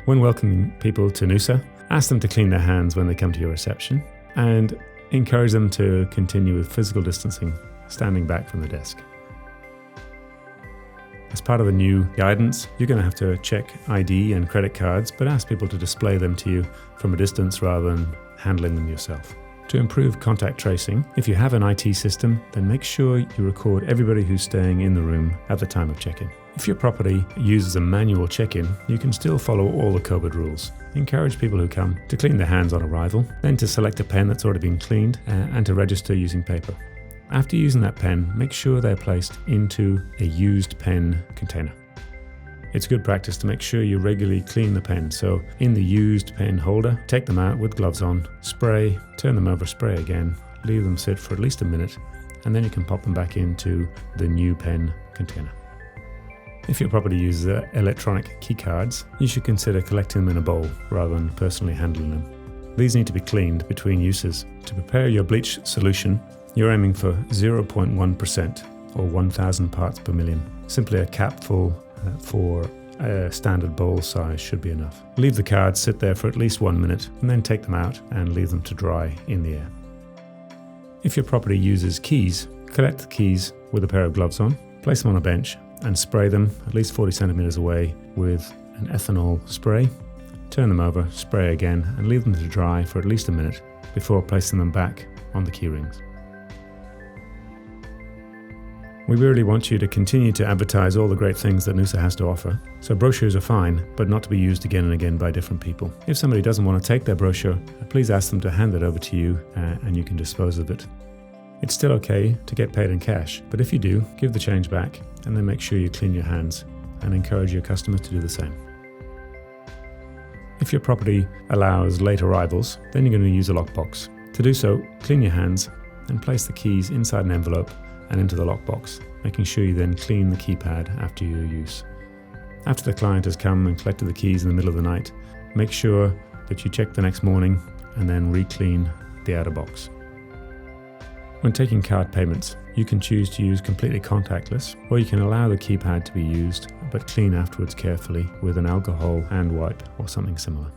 When welcoming people to Noosa, ask them to clean their hands when they come to your reception and encourage them to continue with physical distancing, standing back from the desk. As part of the new guidance, you're going to have to check ID and credit cards, but ask people to display them to you from a distance rather than handling them yourself. To improve contact tracing, if you have an IT system, then make sure you record everybody who's staying in the room at the time of check-in. If your property uses a manual check-in, you can still follow all the COVID rules. Encourage people who come to clean their hands on arrival, then to select a pen that's already been cleaned and to register using paper. After using that pen, make sure they're placed into a used pen container. It's good practice to make sure you regularly clean the pen, so in the used pen holder, take them out with gloves on, spray, turn them over, spray again, leave them sit for at least a minute, and then you can pop them back into the new pen container. If your property uses electronic key cards, you should consider collecting them in a bowl rather than personally handling them. These need to be cleaned between uses. To prepare your bleach solution, you're aiming for 0.1% or 1,000 parts per million. Simply a capful for a standard bowl size should be enough. Leave the cards sit there for at least 1 minute and then take them out and leave them to dry in the air. If your property uses keys, collect the keys with a pair of gloves on, place them on a bench and spray them at least 40 centimeters away with an ethanol spray. Turn them over, spray again and leave them to dry for at least a minute before placing them back on the key rings. We really want you to continue to advertise all the great things that Noosa has to offer. So brochures are fine, but not to be used again and again by different people. If somebody doesn't want to take their brochure, please ask them to hand it over to you and you can dispose of it. It's still okay to get paid in cash, but if you do, give the change back and then make sure you clean your hands and encourage your customers to do the same. If your property allows late arrivals, then you're going to use a lockbox. To do so, clean your hands and place the keys inside an envelope and into the lockbox, making sure you then clean the keypad after your use. After the client has come and collected the keys in the middle of the night, make sure that you check the next morning and then re-clean the outer box. When taking card payments, you can choose to use completely contactless, or you can allow the keypad to be used, but clean afterwards carefully with an alcohol hand wipe or something similar.